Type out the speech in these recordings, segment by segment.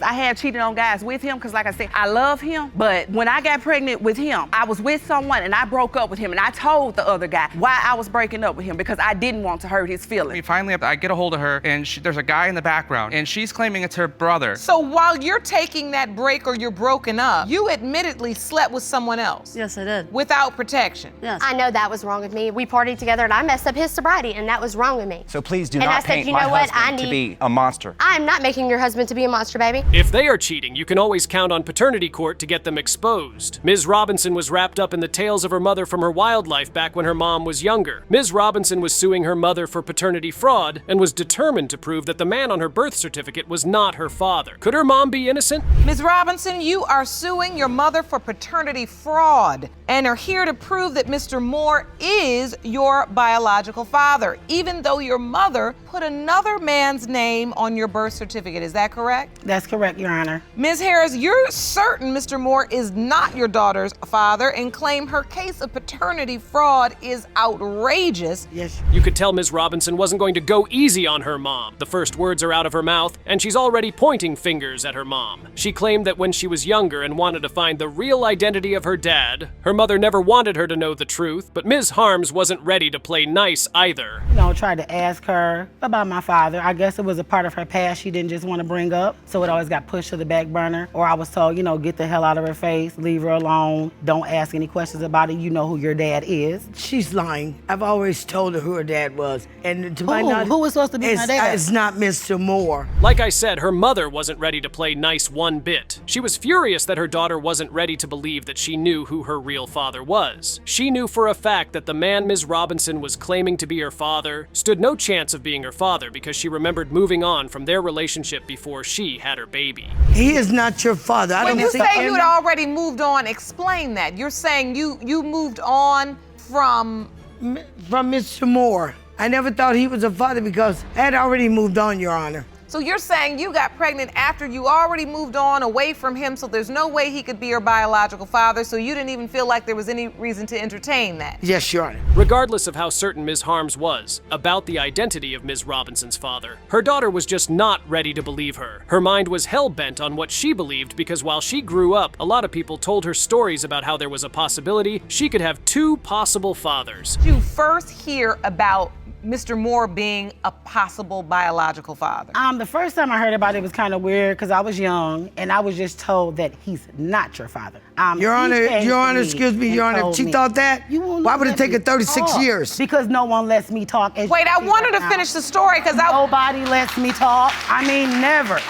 Yes, I have cheated on guys with him because, like I said, I love him. But when I got pregnant with him, I was with someone and I broke up with him. And I told the other guy why I was breaking up with him because I didn't want to hurt his feelings. Finally, I get a hold of her, and there's a guy in the background, and she's claiming it's her brother. So while you're taking that break or you're broken up, you admittedly slept with someone else. Yes, I did. Without protection. Yes. I know that was wrong with me. We partied together and I messed up his sobriety and that was wrong with me. So please do And I not said, paint you my know what? husband to be a monster. I'm not making your husband to be a monster, baby. If they are cheating, you can always count on paternity court to get them exposed. Ms. Robinson was wrapped up in the tales of her mother from her wild life back when her mom was younger. Ms. Robinson was suing her mother for paternity fraud and was determined to prove that the man on her birth certificate was not her father. Could her mom be innocent? Ms. Robinson, you are suing your mother for paternity fraud and are here to prove that Mr. Moore is your biological father, even though your mother put another man's name on your birth certificate. Is that correct? That's correct, Your Honor. Ms. Harris, you're certain Mr. Moore is not your daughter's father and claim her case of paternity fraud is outrageous. Yes. You could tell Ms. Robinson wasn't going to go easy on her mom. The first words are out of her mouth, and she's already pointing fingers at her mom. She claimed that when she was younger and wanted to find the real identity of her dad, her mother never wanted her to know the truth, but Ms. Harms wasn't ready to play nice either. Tried to ask her about my father. I guess it was a part of her past she didn't just want to bring up, so it always got pushed to the back burner. Or I was told, get the hell out of her face, leave her alone, don't ask any questions about it, you know who your dad is. She's lying. I've always told her who her dad was. And to my knowledge, who was supposed to be my dad? It's not Mr. Moore. Like I said, her mother wasn't ready to play nice one bit. She was furious that her daughter wasn't ready to believe that she knew who her real father was. She knew for a fact that the man Ms. Robinson was claiming to be her father stood no chance of being her father because she remembered moving on from their relationship before she had her baby. He is not your father. When you say you had already moved on, explain that. You're saying you moved on from Mr. Moore. I never thought he was a father because I had already moved on, Your Honor. So you're saying you got pregnant after you already moved on away from him, so there's no way he could be your biological father, so you didn't even feel like there was any reason to entertain that? Yes, Your Honor. Regardless of how certain Ms. Harms was about the identity of Ms. Robinson's father, her daughter was just not ready to believe her. Her mind was hell-bent on what she believed because while she grew up, a lot of people told her stories about how there was a possibility she could have two possible fathers. Did you first hear about Mr. Moore being a possible biological father? The first time I heard about it was kind of weird because I was young and I was just told that he's not your father. Your Honor, excuse me, Your Honor, she thought that? Why would it take her 36 years? Because no one lets me talk. Wait, I wanted to finish the story because nobody lets me talk. I mean, never.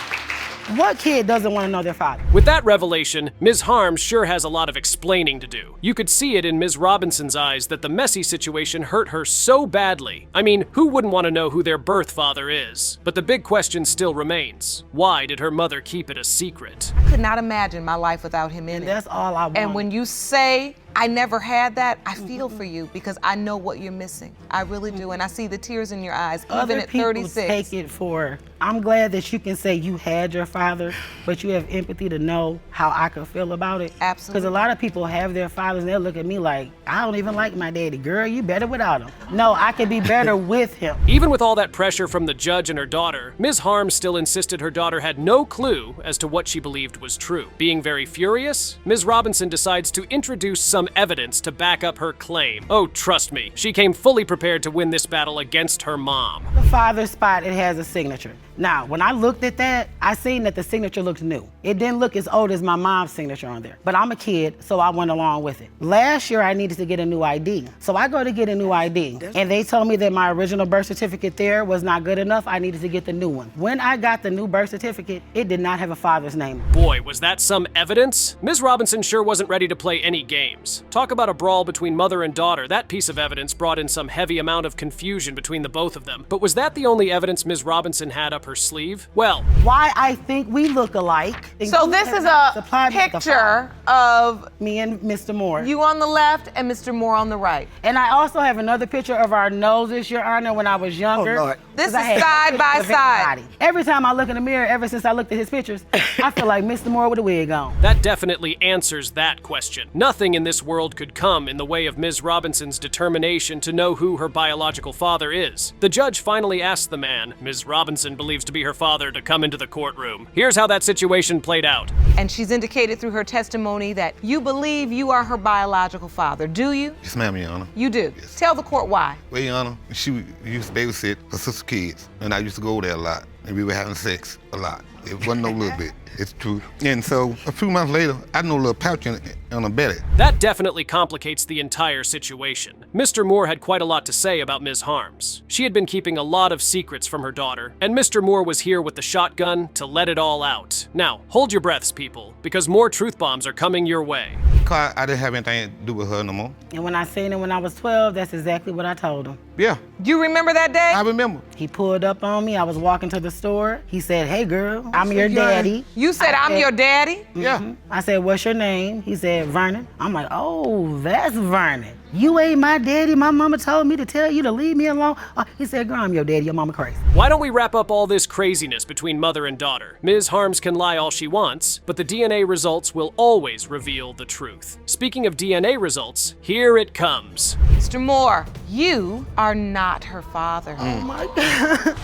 What kid doesn't want to know their father? With that revelation, Ms. Harms sure has a lot of explaining to do. You could see it in Ms. Robinson's eyes that the messy situation hurt her so badly. I mean, who wouldn't want to know who their birth father is? But the big question still remains. Why did her mother keep it a secret? I could not imagine my life without him in it. That's all I want. And when you say I never had that, I feel for you because I know what you're missing. I really do, and I see the tears in your eyes, even at 36. Other people take it for, I'm glad that you can say you had your father, but you have empathy to know how I could feel about it. Absolutely. Because a lot of people have their fathers and they'll look at me like, I don't even like my daddy. Girl, you better without him. No, I could be better with him. Even with all that pressure from the judge and her daughter, Ms. Harms still insisted her daughter had no clue as to what she believed was true. Being very furious, Ms. Robinson decides to introduce some evidence to back up her claim. Oh, trust me, she came fully prepared to win this battle against her mom. The father spot, it has a signature. Now, when I looked at that, I seen that the signature looked new. It didn't look as old as my mom's signature on there. But I'm a kid, so I went along with it. Last year, I needed to get a new ID. So I go to get a new ID, and they told me that my original birth certificate there was not good enough. I needed to get the new one. When I got the new birth certificate, it did not have a father's name. Boy, was that some evidence? Ms. Robinson sure wasn't ready to play any games. Talk about a brawl between mother and daughter. That piece of evidence brought in some heavy amount of confusion between the both of them. But was that the only evidence Ms. Robinson had up her sleeve? Well, why I think we look alike. So this is a picture of me and Mr. Moore. You on the left and Mr. Moore on the right. And I also have another picture of our noses, Your Honor, when I was younger. Oh, Lord. This is side by side. Every time I look in the mirror, ever since I looked at his pictures, I feel like Mr. Moore with a wig on. That definitely answers that question. Nothing in this world could come in the way of Ms. Robinson's determination to know who her biological father is. The judge finally asked the man Ms. Robinson believed believes to be her father to come into the courtroom. Here's how that situation played out. And she's indicated through her testimony that you believe you are her biological father. Do you? Yes, ma'am, Your Honor. You do. Yes. Tell the court why. Well, Your Honor, she used to babysit her sister's kids, and I used to go there a lot, and we were having sex a lot. It wasn't no little bit. It's true. And so a few months later, I know a little pouch on her belly. That definitely complicates the entire situation. Mr. Moore had quite a lot to say about Ms. Harms. She had been keeping a lot of secrets from her daughter, and Mr. Moore was here with the shotgun to let it all out. Now, hold your breaths, people, because more truth bombs are coming your way. Because I didn't have anything to do with her no more. And when I seen him when I was 12, that's exactly what I told him. Yeah, Do you remember that day? I remember. He pulled up on me. I was walking to the store. He said, "Hey, girl, I'm your daddy." You said, I'm your daddy? Yeah. I said, "What's your name?" He said, "Vernon." I'm like, "Oh, that's Vernon. You ain't my daddy. My mama told me to tell you to leave me alone." He said, "Girl, I'm your daddy. Your mama crazy." Why don't we wrap up all this craziness between mother and daughter? Ms. Harms can lie all she wants, but the DNA results will always reveal the truth. Speaking of DNA results, here it comes. Mr. Moore, you are not her father. Oh my God.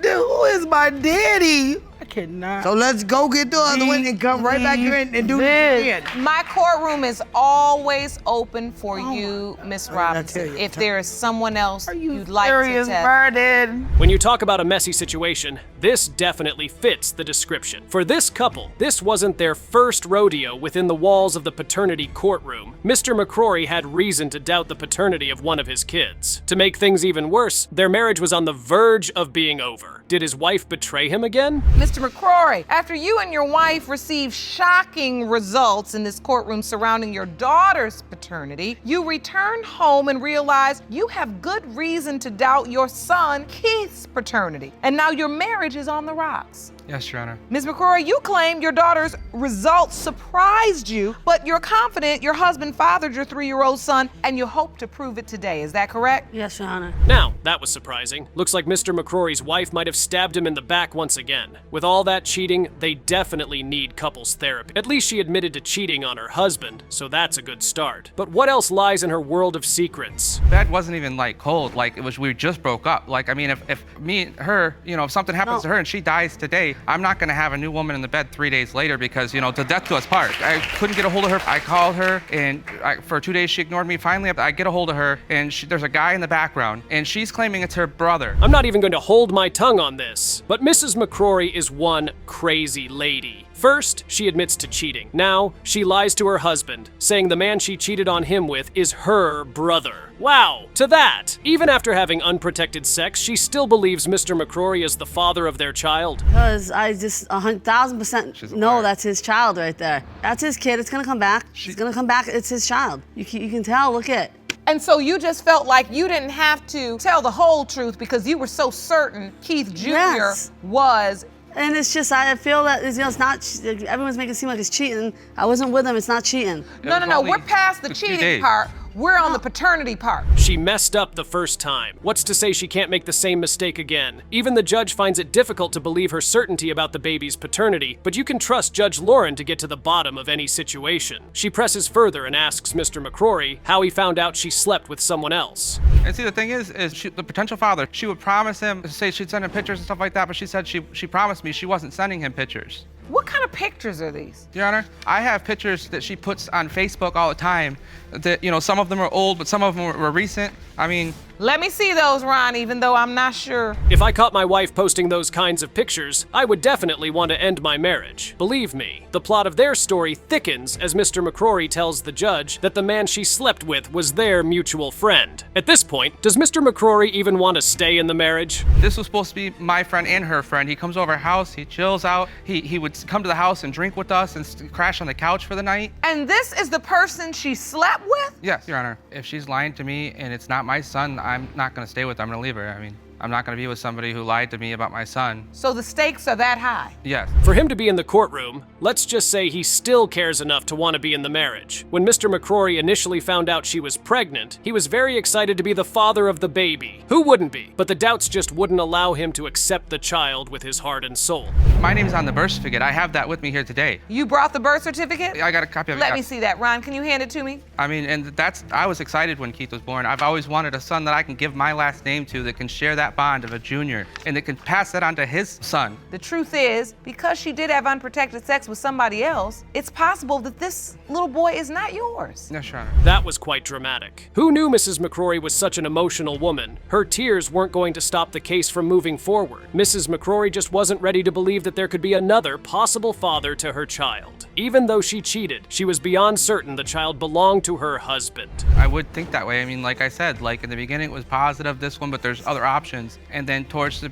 Dude, who is my daddy? I cannot. So let's go get the other one and come right back here and do this again. My courtroom is always open for you, Miss tell Robinson. you. If there is someone else Are you you'd like to serious, test. Vernon? When you talk about a messy situation, this definitely fits the description. For this couple, this wasn't their first rodeo within the walls of the paternity courtroom. Mr. McCrory had reason to doubt the paternity of one of his kids. To make things even worse, their marriage was on the verge of being over. Did his wife betray him again? Mr. McCrory, after you and your wife received shocking results in this courtroom surrounding your daughter's paternity, you returned home and realized you have good reason to doubt your son Keith's paternity. And now your marriage is on the rocks. Yes, Your Honor. Ms. McCrory, you claim your daughter's results surprised you, but you're confident your husband fathered your 3-year-old son and you hope to prove it today. Is that correct? Yes, Your Honor. Now, that was surprising. Looks like Mr. McCrory's wife might have stabbed him in the back once again. With all that cheating, they definitely need couples therapy. At least she admitted to cheating on her husband, so that's a good start. But what else lies in her world of secrets? That wasn't even like cold. Like it was, we just broke up. Like, I mean, if me and her, you know, if something happens to her and she dies today, I'm not gonna have a new woman in the bed 3 days later because, you know, to death do us part. I couldn't get a hold of her. I called her and for 2 days she ignored me. Finally, I get a hold of her and there's a guy in the background and she's claiming it's her brother. I'm not even going to hold my tongue on this, but Mrs. McCrory is one crazy lady. First, she admits to cheating. Now, she lies to her husband, saying the man she cheated on him with is her brother. Wow, to that! Even after having unprotected sex, she still believes Mr. McCrory is the father of their child. Because I just 1,000% She's a know liar. that's his child right there. That's his kid. It's gonna come back. It's gonna come back. It's his child. You can tell. Look at. And so you just felt like you didn't have to tell the whole truth because you were so certain Keith Jr. Yes. was. And it's just I feel that it's, you know, it's not. Everyone's making it seem like it's cheating. I wasn't with him. It's not cheating. No. We're past the a few cheating days. part. We're on the paternity part. She messed up the first time. What's to say she can't make the same mistake again? Even the judge finds it difficult to believe her certainty about the baby's paternity, but you can trust Judge Lauren to get to the bottom of any situation. She presses further and asks Mr. McCrory how he found out she slept with someone else. And see, the thing is the potential father, she would promise him, say she'd send him pictures and stuff like that, but she said she promised me she wasn't sending him pictures. What kind of pictures are these? Your Honor, I have pictures that she puts on Facebook all the time that, you know, some of them are old, but some of them were recent. I mean, Let me see those, Ron, even though I'm not sure. If I caught my wife posting those kinds of pictures, I would definitely want to end my marriage. Believe me, the plot of their story thickens as Mr. McCrory tells the judge that the man she slept with was their mutual friend. At this point, does Mr. McCrory even want to stay in the marriage? this was supposed to be my friend and her friend. He comes over our house, he chills out, he would come to the house and drink with us and crash on the couch for the night. And this is the person she slept with? Yes, Your Honor. If she's lying to me and it's not my son, I'm not gonna stay with her, I'm gonna leave her. I mean, I'm not gonna be with somebody who lied to me about my son. So the stakes are that high. Yes. For him to be in the courtroom, let's just say he still cares enough to want to be in the marriage. When Mr. McCrory initially found out she was pregnant, he was very excited to be the father of the baby. Who wouldn't be? But the doubts just wouldn't allow him to accept the child with his heart and soul. My name's on the birth certificate. I have that with me here today. You brought the birth certificate? I got a copy of it. Let me see that. Ron, can you hand it to me? I mean, and I was excited when Keith was born. I've always wanted a son that I can give my last name to that can share that that bond of a junior, and they can pass that on to his son. The truth is, because she did have unprotected sex with somebody else, it's possible that this little boy is not yours. Yes, Your Honor. That was quite dramatic. Who knew Mrs. McCrory was such an emotional woman? Her tears weren't going to stop the case from moving forward. Mrs. McCrory just wasn't ready to believe that there could be another possible father to her child. Even though she cheated, she was beyond certain the child belonged to her husband. I would think that way. I mean, like I said, like in the beginning it was positive, this one, but there's other options. And then towards the,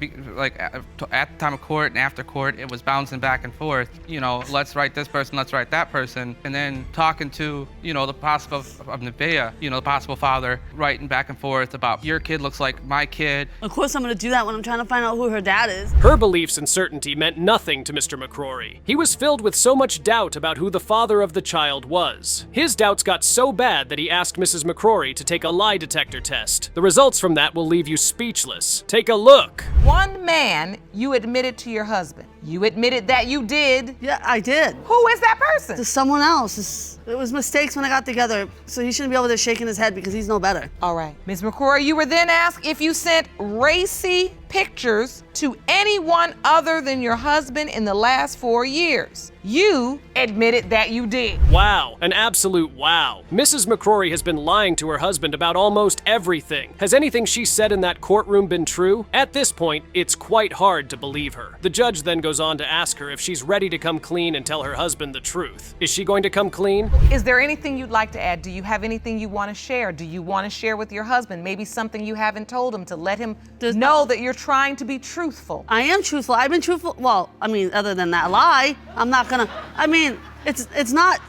at the time of court and after court, it was bouncing back and forth. You know, let's write this person, let's write that person. And then talking to, you know, the possible, of Nevaeh, you know, the possible father, writing back and forth about your kid looks like my kid. Of course I'm gonna do that when I'm trying to find out who her dad is. Her beliefs and certainty meant nothing to Mr. McCrory. He was filled with so much doubt about who the father of the child was. His doubts got so bad that he asked Mrs. McCrory to take a lie detector test. The results from that will leave you speechless. Take a look. One man you admitted to your husband. You admitted that you did. Yeah, I did. Who is that person? To someone else. It was mistakes when I got together, so he shouldn't be over there shaking his head because he's no better. All right. Ms. McCrory, you were then asked if you sent racy pictures to anyone other than your husband in the last 4 years. You admitted that you did. Wow, an absolute wow. Mrs. McCrory has been lying to her husband about almost everything. Has anything she said in that courtroom been true? At this point, it's quite hard to believe her. The judge then goes on to ask her if she's ready to come clean and tell her husband the truth. Is she going to come clean? Is there anything you'd like to add? Do you have anything you want to share? Do you want to share with your husband? Maybe something you haven't told him to let him know that you're trying to be truthful. I am truthful. I've been truthful. Well, I mean, other than that lie, I'm not gonna. I mean, it's not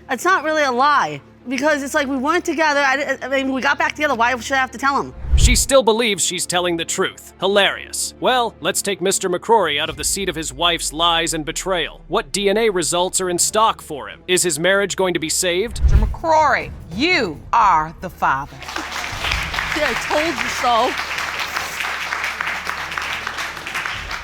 it's not really a lie because it's like we weren't together. I mean, we got back together. Why should I have to tell him? She still believes she's telling the truth. Hilarious. Well, let's take Mr. McCrory out of the seat of his wife's lies and betrayal. What DNA results are in stock for him? Is his marriage going to be saved? Mr. McCrory, you are the father. Yeah, I told you so.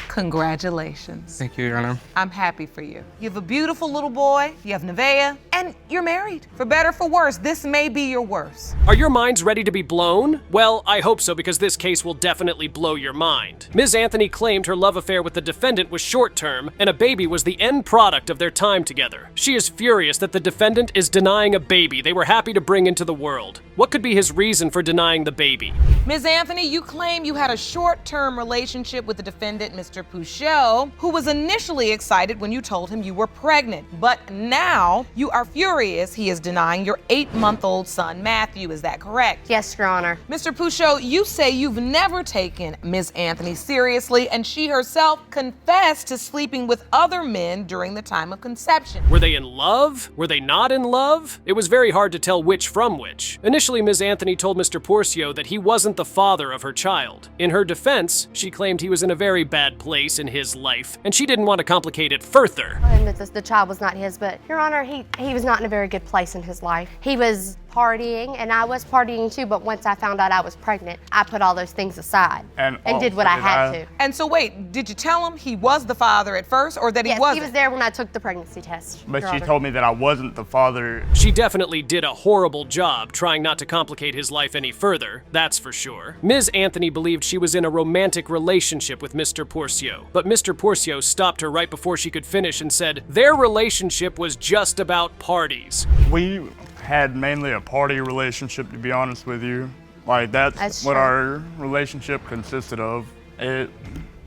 Congratulations. Thank you, Your Honor. I'm happy for you. You have a beautiful little boy, you have Nevaeh, and you're married. For better or for worse, this may be your worst. Are your minds ready to be blown? Well, I hope so because this case will definitely blow your mind. Ms. Anthony claimed her love affair with the defendant was short-term and a baby was the end product of their time together. She is furious that the defendant is denying a baby they were happy to bring into the world. What could be his reason for denying the baby? Ms. Anthony, you claim you had a short-term relationship with the defendant, Mr. Pouchot, who was initially excited when you told him you were pregnant. But now you are furious he is denying your 8-month-old son, Matthew. Is that correct? Yes, Your Honor. Mr. Pouchot, you say you've never taken Ms. Anthony seriously, and she herself confessed to sleeping with other men during the time of conception. Were they in love? Were they not in love? It was very hard to tell which from which. Initially, Ms. Anthony told Mr. Pourcio that he wasn't the father of her child. In her defense, she claimed he was in a very bad place in his life, and she didn't want to complicate it further. And that the child was not his, but Your Honor, he was not in a very good place in his life. He was partying, and I was partying too, but once I found out I was pregnant, I put all those things aside and did what I had to. And so wait, did you tell him he was the father at first, or that he Yes, wasn't? he was there when I took the pregnancy test. But Your she Honor. told me that I wasn't the father. She definitely did a horrible job trying not to complicate his life any further, that's for sure. Ms. Anthony believed she was in a romantic relationship with Mr. Pourcio, but Mr. Pourcio stopped her right before she could finish and said their relationship was just about parties. We had mainly a party relationship, to be honest with you. Like, that's what true. our relationship consisted of.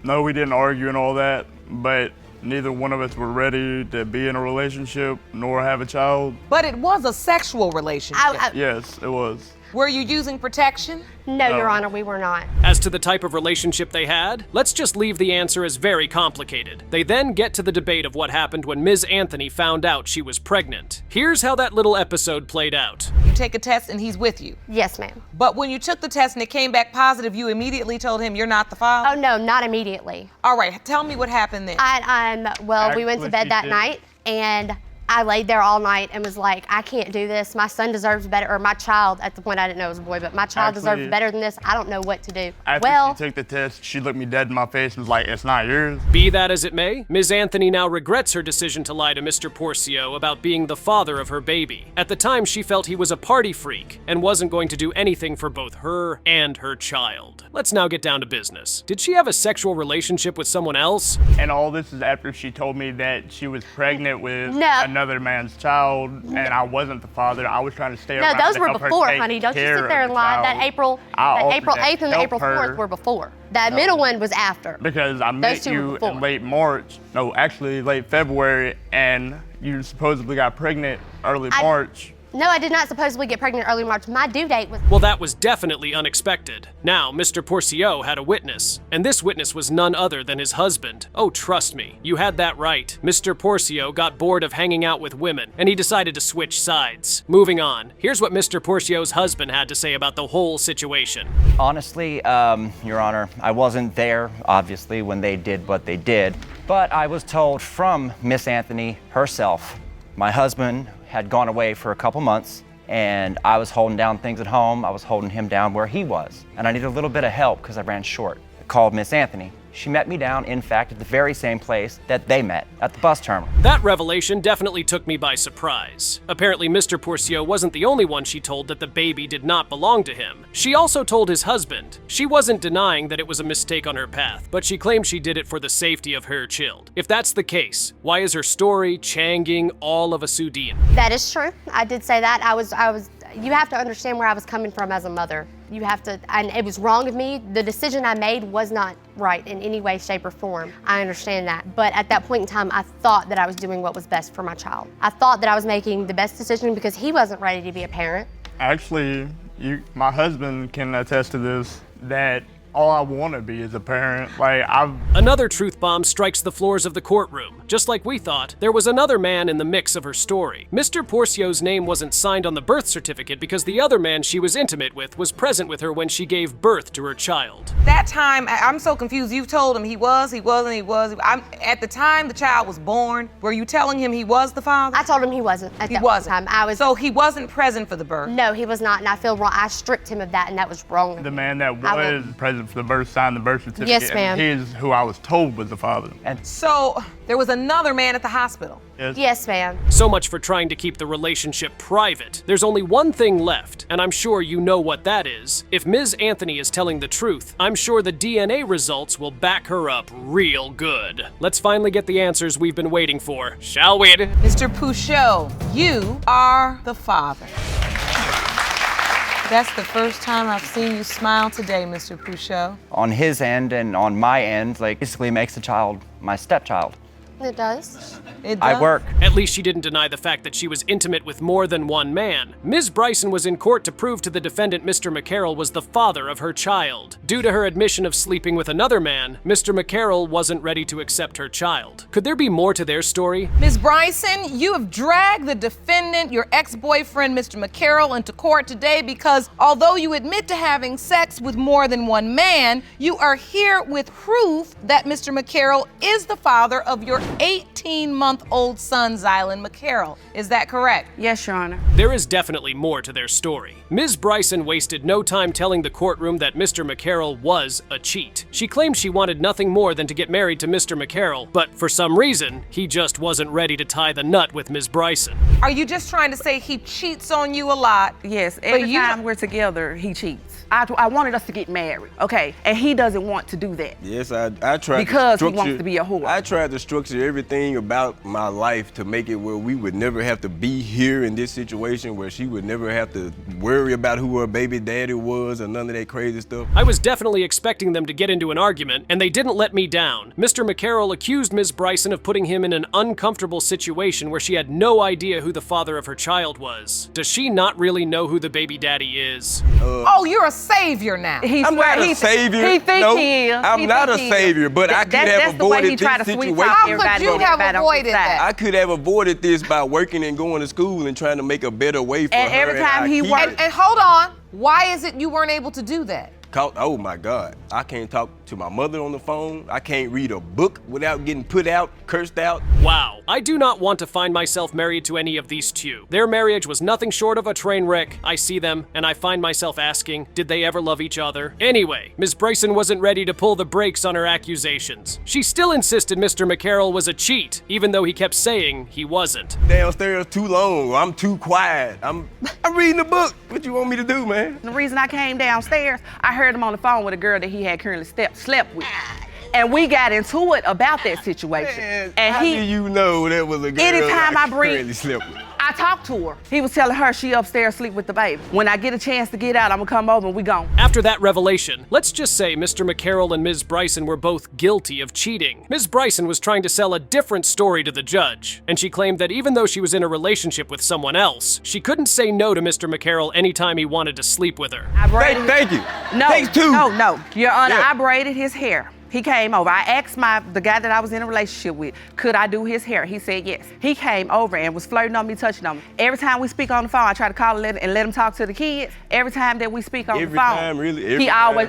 No, we didn't argue and all that, but neither one of us were ready to be in a relationship nor have a child. But it was a sexual relationship. Yes, it was. Were you using protection? No, Your Honor, we were not. As to the type of relationship they had, let's just leave the answer as very complicated. They then get to the debate of what happened when Ms. Anthony found out she was pregnant. Here's how that little episode played out. You take a test and he's with you. Yes, ma'am. But when you took the test and it came back positive, you immediately told him you're not the father? Oh, no, not immediately. All right, tell me what happened then. Well, we went to bed that Actually, night, and I laid there all night and was like, I can't do this. My son deserves better, or my child, at the point I didn't know it was a boy, but my child deserves better than this. I don't know what to do. After she took the test, she looked me dead in my face and was like, it's not yours. Be that as it may, Ms. Anthony now regrets her decision to lie to Mr. Porcio about being the father of her baby. At the time, she felt he was a party freak and wasn't going to do anything for both her and her child. Let's now get down to business. Did she have a sexual relationship with someone else? And all this is after she told me that she was pregnant with another man's child, and I wasn't the father. I was trying to stay around. No, those to were help her before, take honey. Don't you care sit there of and the lie. child. That April 8th and the April 4th were before. That middle one was after. Because I met you in late March, no, actually late February, and you supposedly got pregnant early March. No, I did not supposedly get pregnant early March. My due date was... Well, that was definitely unexpected. Now, Mr. Porcio had a witness, and this witness was none other than his husband. Oh, trust me, you had that right. Mr. Porcio got bored of hanging out with women, and he decided to switch sides. Moving on, here's what Mr. Porcio's husband had to say about the whole situation. Honestly, Your Honor, I wasn't there, obviously, when they did what they did, but I was told from Miss Anthony herself, my husband had gone away for a couple months, and I was holding down things at home. I was holding him down where he was, and I needed a little bit of help because I ran short. I called Miss Anthony. She met me down, in fact, at the very same place that they met, at the bus terminal. That revelation definitely took me by surprise. Apparently, Mr. Porcio wasn't the only one she told that the baby did not belong to him. She also told his husband. She wasn't denying that it was a mistake on her path, but she claimed she did it for the safety of her child. If that's the case, why is her story changing all of a sudden? That is true. I did say that. You have to understand where I was coming from as a mother. You have to, and it was wrong of me. The decision I made was not right in any way, shape, or form. I understand that. But at that point in time, I thought that I was doing what was best for my child. I thought that I was making the best decision because he wasn't ready to be a parent. Actually, my husband can attest to this, that all I want to be is a parent. Another truth bomb strikes the floors of the courtroom. Just like we thought, there was another man in the mix of her story. Mr. Porcio's name wasn't signed on the birth certificate because the other man she was intimate with was present with her when she gave birth to her child. That time, I'm so confused. You told him he was. At the time the child was born, were you telling him he was the father? I told him he wasn't at that time. So he wasn't present for the birth? No, he was not, and I feel wrong. I stripped him of that, and that was wrong. The man that was present for the birth signed the birth certificate. Yes, ma'am. And he's who I was told was the father. And so there was another man at the hospital? Yes, ma'am. So much for trying to keep the relationship private. There's only one thing left, and I'm sure you know what that is. If Ms. Anthony is telling the truth, I'm sure the DNA results will back her up real good. Let's finally get the answers we've been waiting for, shall we? Mr. Porcio, you are the father. That's the first time I've seen you smile today, Mr. Porcio. on his end and on my end, basically makes the child my stepchild. It does. It does? I work. At least she didn't deny the fact that she was intimate with more than one man. Ms. Bryson was in court to prove to the defendant Mr. McCarroll was the father of her child. Due to her admission of sleeping with another man, Mr. McCarroll wasn't ready to accept her child. Could there be more to their story? Ms. Bryson, you have dragged the defendant, your ex-boyfriend, Mr. McCarroll, into court today because although you admit to having sex with more than one man, you are here with proof that Mr. McCarroll is the father of your 18-month-old son, Zylan McCarroll. Is that correct? Yes, Your Honor. There is definitely more to their story. Ms. Bryson wasted no time telling the courtroom that Mr. McCarroll was a cheat. She claimed she wanted nothing more than to get married to Mr. McCarroll, but for some reason, he just wasn't ready to tie the nut with Ms. Bryson. Are you just trying to say he cheats on you a lot? Yes, every time we're together, he cheats. I wanted us to get married, okay? And he doesn't want to do that. Yes, I tried because to he wants to be a whore. I tried to structure everything about my life to make it where we would never have to be here in this situation, where she would never have to worry about who her baby daddy was or none of that crazy stuff. I was definitely expecting them to get into an argument, and they didn't let me down. Mr. McCarroll accused Ms. Bryson of putting him in an uncomfortable situation where she had no idea who the father of her child was. Does she not really know who the baby daddy is? Oh, you're a savior now. I'm not a savior. He thinks he is. I'm not a savior, but I could have avoided this situation. How could you have avoided that? I could have avoided this by working and going to school and trying to make a better way for her. And every time he worked. And hold on, why is it you weren't able to do that? Oh my God, I can't talk to my mother on the phone. I can't read a book without getting put out, cursed out. Wow. I do not want to find myself married to any of these two. Their marriage was nothing short of a train wreck. I see them, and I find myself asking, did they ever love each other? Anyway, Ms. Bryson wasn't ready to pull the brakes on her accusations. She still insisted Mr. McCarroll was a cheat, even though he kept saying he wasn't. Downstairs too long, I'm too quiet. I'm reading a book. What you want me to do, man? The reason I came downstairs, I heard him on the phone with a girl that he had currently slept with. And we got into it about that situation. Man, and how do you know that was a girl anytime I bring, currently slept with? I talked to her. He was telling her she upstairs sleep with the baby. When I get a chance to get out, I'm gonna come over and we gone. After that revelation, let's just say Mr. McCarroll and Ms. Bryson were both guilty of cheating. Ms. Bryson was trying to sell a different story to the judge, and she claimed that even though she was in a relationship with someone else, she couldn't say no to Mr. McCarroll anytime he wanted to sleep with her. Thank you. No, Takes two. No, Your Honor, Yeah. I braided his hair. He came over. I asked the guy that I was in a relationship with, could I do his hair? He said yes. He came over and was flirting on me, touching on me. Every time we speak on the phone, I try to call and let him talk to the kids. Every time that we speak on the phone, Every he always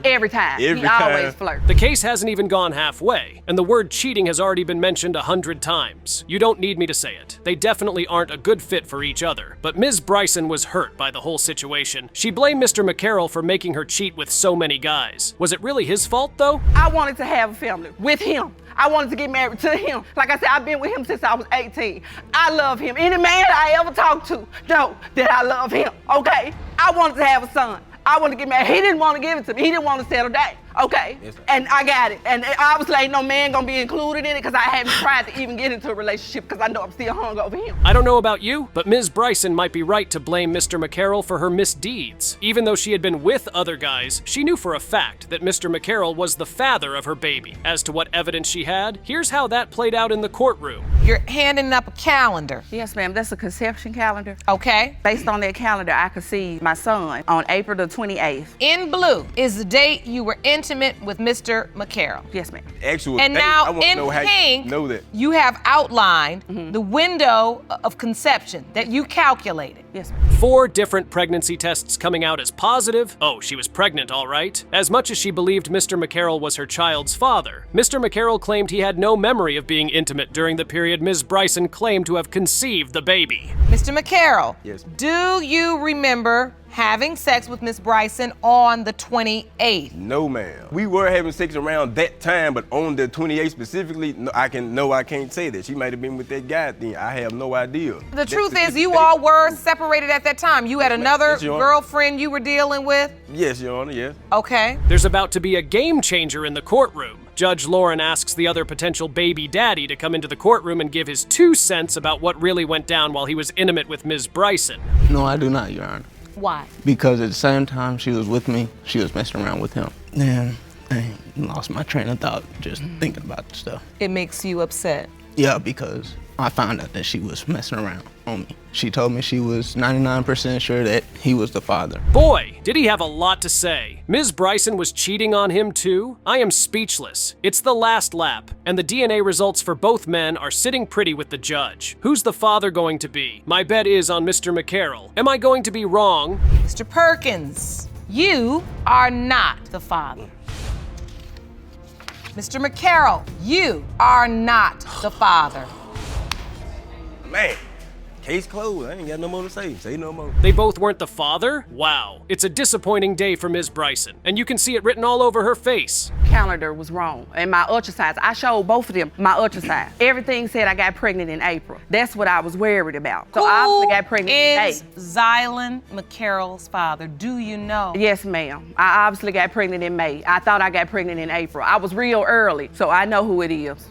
flirts. The case hasn't even gone halfway, and the word cheating has already been mentioned 100 times. You don't need me to say it. They definitely aren't a good fit for each other. But Ms. Bryson was hurt by the whole situation. She blamed Mr. McCarroll for making her cheat with so many guys. Was it really his fault, though? I wanted to have a family with him. I wanted to get married to him. Like I said, I've been with him since I was 18. I love him. Any man I ever talked to know that I love him, okay? I wanted to have a son. I wanted to get married. He didn't want to give it to me. He didn't want to settle down, okay? Yes, and I got it. And obviously ain't no man gonna be included in it because I haven't tried to even get into a relationship because I know I'm still hung over him. I don't know about you, but Ms. Bryson might be right to blame Mr. McCarroll for her misdeeds. Even though she had been with other guys, she knew for a fact that Mr. McCarroll was the father of her baby. As to what evidence she had, here's how that played out in the courtroom. You're handing up a calendar. Yes, ma'am. That's a conception calendar. Okay. Based on that calendar, I could see my son on April the 28th. In blue is the date you were intimate with Mr. McCarroll. Yes, ma'am. Actual And date, now I want to in know how pink, you know that. you have outlined the window of conception that you calculated. Yes, ma'am. 4 different pregnancy tests coming out as positive. Oh, she was pregnant, all right. As much as she believed Mr. McCarroll was her child's father, Mr. McCarroll claimed he had no memory of being intimate during the period Ms. Bryson claimed to have conceived the baby. Mr. McCarroll, Yes. do you remember having sex with Miss Bryson on the 28th? No, ma'am. We were having sex around that time, but on the 28th specifically, I can't say that. She might have been with that guy then. I have no idea. The truth is, you all were separated at that time. You had another Yes, Your Honor. girlfriend you were dealing with? Yes, Your Honor, yes. Okay. There's about to be a game changer in the courtroom. Judge Lauren asks the other potential baby daddy to come into the courtroom and give his 2 cents about what really went down while he was intimate with Ms. Bryson. No, I do not, Your Honor. Why? Because at the same time she was with me, she was messing around with him. And I lost my train of thought just thinking about the stuff. It makes you upset. Yeah, because I found out that she was messing around on me. She told me she was 99% sure that he was the father. Boy, did he have a lot to say. Ms. Bryson was cheating on him too? I am speechless. It's the last lap, and the DNA results for both men are sitting pretty with the judge. Who's the father going to be? My bet is on Mr. McCarroll. Am I going to be wrong? Mr. Perkins, you are not the father. Mr. McCarroll, you are not the father. Man, case closed. I ain't got no more to say. Say no more. They both weren't the father? Wow. It's a disappointing day for Ms. Bryson, and you can see it written all over her face. Calendar was wrong. And my ultrasounds, I showed both of them my ultrasound. Everything said I got pregnant in April. That's what I was worried about. So I obviously got pregnant in May. Who is Zylan McCarroll's father? Do you know? Yes, ma'am. I obviously got pregnant in May. I thought I got pregnant in April. I was real early, so I know who it is.